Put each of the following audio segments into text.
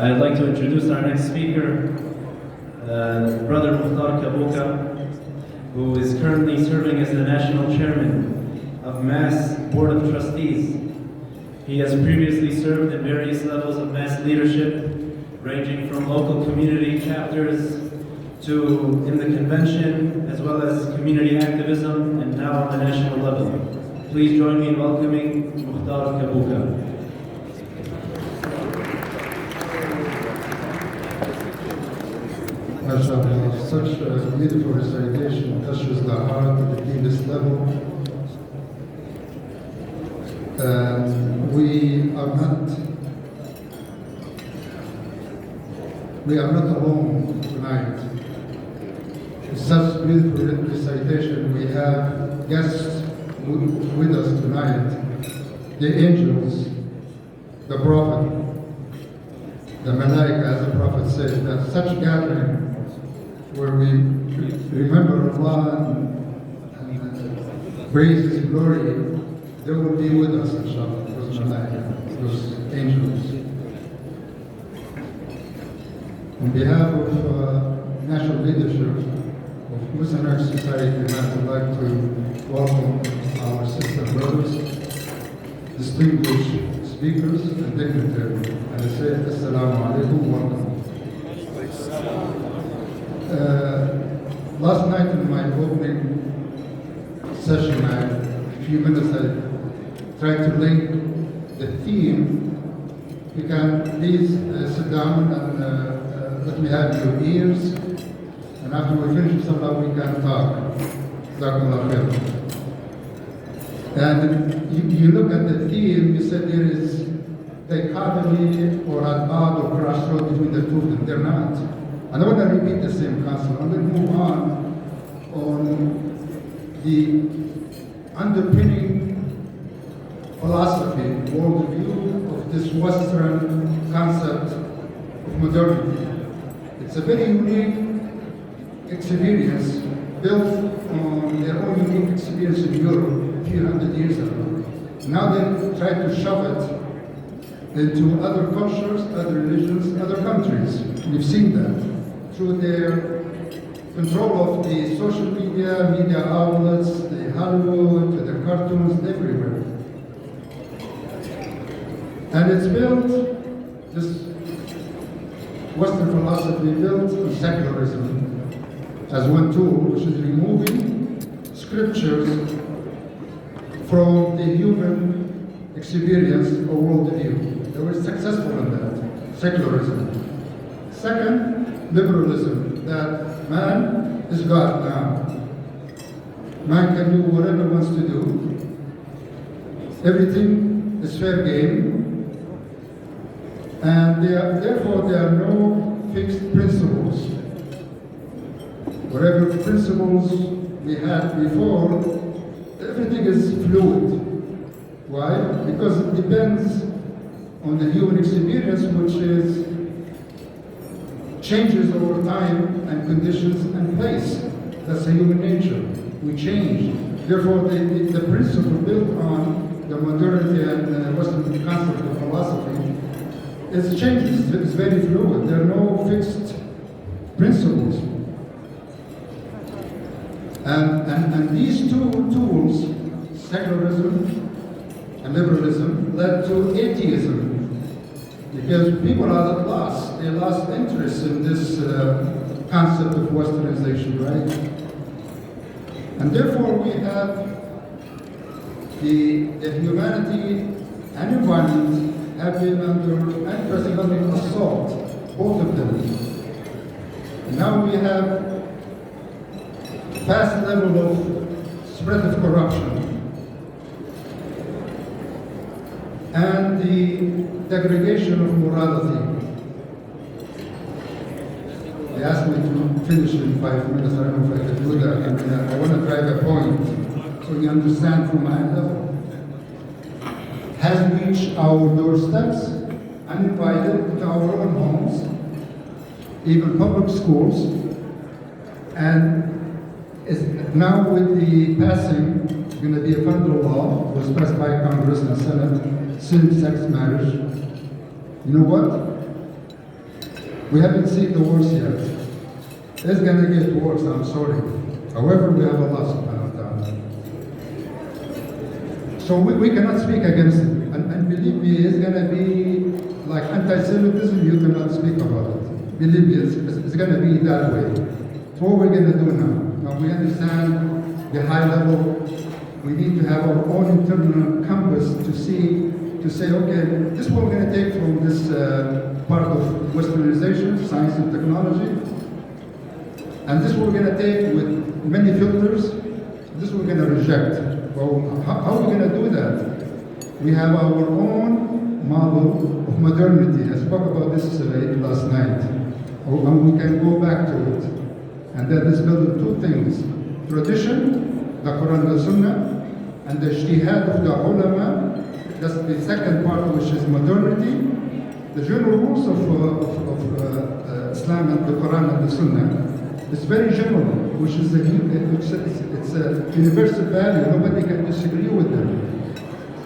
I'd like to introduce our next speaker, Brother Mukhtar Kabuka, who is currently serving as the National Chairman of Mass Board of Trustees. He has previously served in various levels of Mass leadership, ranging from local community chapters to in the convention, as well as community activism, and now on the national level. Please join me in welcoming Mukhtar Kabuka. MashaAllah, such a beautiful recitation touches the heart at the deepest level. We are not alone tonight. In such beautiful recitation, we have guests with us tonight, the angels, the prophet, the malaika, as the prophet said, that such gathering where we remember Allah and praise His glory, they will be with us, inshallah, those malaika, those angels. On behalf of national leadership of Muslim Arab Society, I would like to welcome our sister brothers, distinguished speakers and dignitaries. And I say, Assalamu alaikum, welcome. Last night in my opening session, a few minutes I tried to link the theme. You can please sit down and let me have your ears, and after we finish inshallah we can talk. Jazakumullah khair. And you look at the theme, you said there is dichotomy or adbad or crossroad between the two of them. They're not. And I want to repeat the same concept. I'm going to move on the underpinning philosophy, worldview of this Western concept of modernity. It's a very unique experience built on their own unique experience in Europe a few hundred years ago. Now they try to shove it into other cultures, other religions, other countries. We've seen that through their control of the social media outlets, the Hollywood, the cartoons, everywhere. And it's built, this Western philosophy built on secularism as one tool, which is removing scriptures from the human experience or worldview. They were successful in that, secularism. Second, liberalism, that man is God now. Man can do whatever he wants to do. Everything is fair game. And therefore there are no fixed principles. Whatever principles we had before, everything is fluid. Why? Because it depends on the human experience, which is changes over time and conditions and place. That's the human nature. We change. Therefore, the principle built on the modernity and Western concept of philosophy is changes. It's very fluid. There are no fixed principles. And these two tools, secularism and liberalism, led to atheism. Because people are at loss. They lost interest in this concept of Westernization, right? And therefore we have the humanity and environment have been under unprecedented assault, both of them. And now we have vast level of spread of corruption and the degradation of morality. They asked me to finish in 5 minutes. I don't know if I can do that. I want to drive a point so you understand from my level. Has reached our doorsteps, uninvited, to our own homes, even public schools, and is now with the passing, going to be a federal law, was passed by Congress and Senate, same-sex marriage. You know what? We haven't seen the worst yet. It's gonna get worse, I'm sorry. However, we have Allah subhanahu wa ta'ala. So we cannot speak against it. And believe me, it's gonna be like anti-Semitism, you cannot speak about it. Believe me, it's gonna be that way. So what we're gonna do now? Now we understand the high level. We need to have our own internal compass to say, okay, this is what we're gonna take from this part of westernization, science and technology. And this we're going to take with many filters. This we're going to reject. Well, how are we going to do that? We have our own model of modernity. I spoke about this last night. And we can go back to it. And that is built on two things. Tradition, the Quran and the Sunnah, and the ijtihad of the ulama. That's the second part, which is modernity. The general rules of Islam and the Quran and the Sunnah. It's very general, which is it's a universal value. Nobody can disagree with them.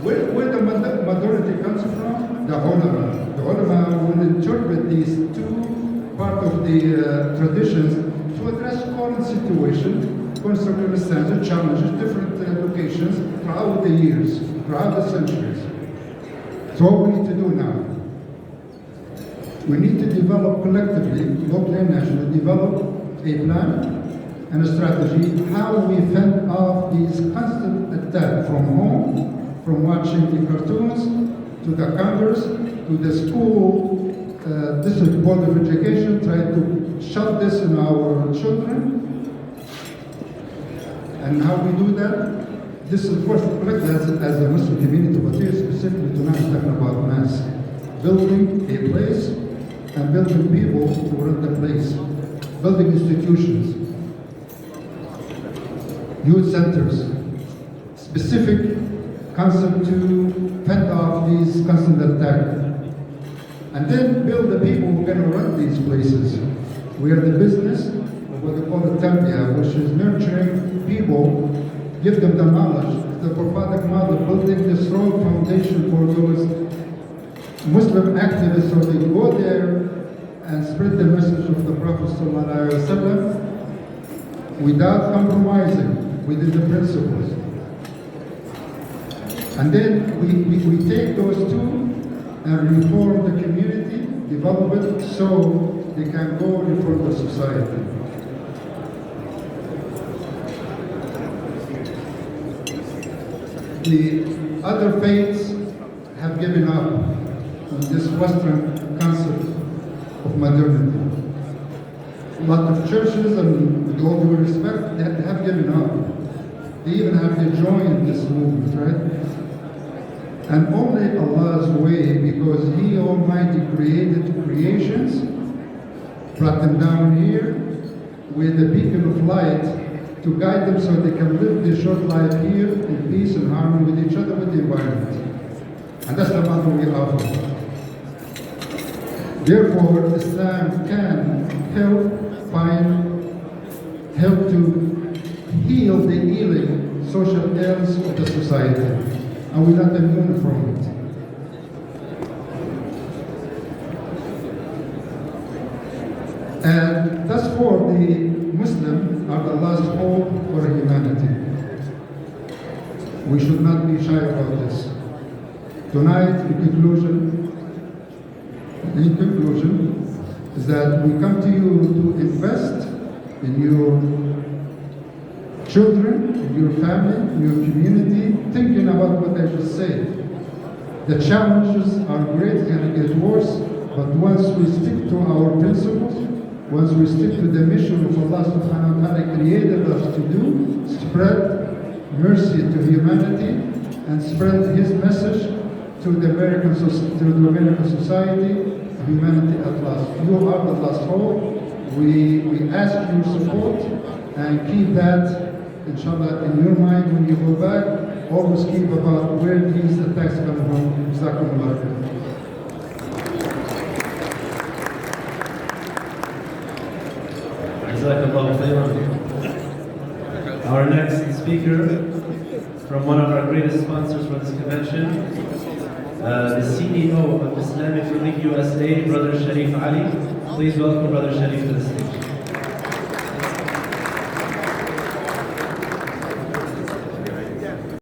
Where the modernity comes from? The ulama. The ulama will interpret these two part of the traditions to address current situation, current circumstances, challenges, different locations throughout the years, throughout the centuries. So what we need to do now? We need to develop collectively, locally and nationally, develop a plan and a strategy how we fend off these constant attacks from home, from watching the cartoons, to the Congress, to the school, district board of education, try to shut this in our children. And how we do that? This is, of course, as a Muslim community, but here specifically tonight talking about mass. Building a place and building people to run the place. Building institutions, youth centers, specific concept to fend off these constant attacks. And then build the people who are going to run these places. We are the business of what they call the Tarbiyah, which is nurturing people, give them the knowledge, the prophetic model, building this strong foundation for those Muslim activists so they go there and spread the message of the Prophet ﷺ without compromising within the principles. And then we take those two and reform the community, develop it so they can go reform the society. The other faiths have given up on this Western concept of modernity. A lot of churches, and with all due respect, they have given up. They even have to join this movement, right? And only Allah's way, because He Almighty created creations, brought them down here with the beacon of light to guide them so they can live this short life here in peace and harmony with each other, with the environment. And that's the model we offer. Therefore, Islam can help to heal the ailing social ills of the society, and we're not immune from it. And thus far, the Muslims are the last hope for humanity. We should not be shy about this. Tonight, in conclusion, is that we come to you to invest in your children, in your family, in your community, thinking about what I just said. The challenges are great, it's going to get worse, but once we stick to our principles, once we stick to the mission of Allah subhanahu wa ta'ala created us to do, spread mercy to humanity and spread His message to the American society, humanity at last. You are the last hope. We ask your support and keep that, inshallah, in your mind when you go back. Always keep about where these attacks come from. Jazakumullah khair. Jazakallahu khairan. Our next speaker, from one of our greatest sponsors for this convention, the CEO of Islamic Relief USA, Brother Sharif Ali. Please welcome Brother Sharif to the stage.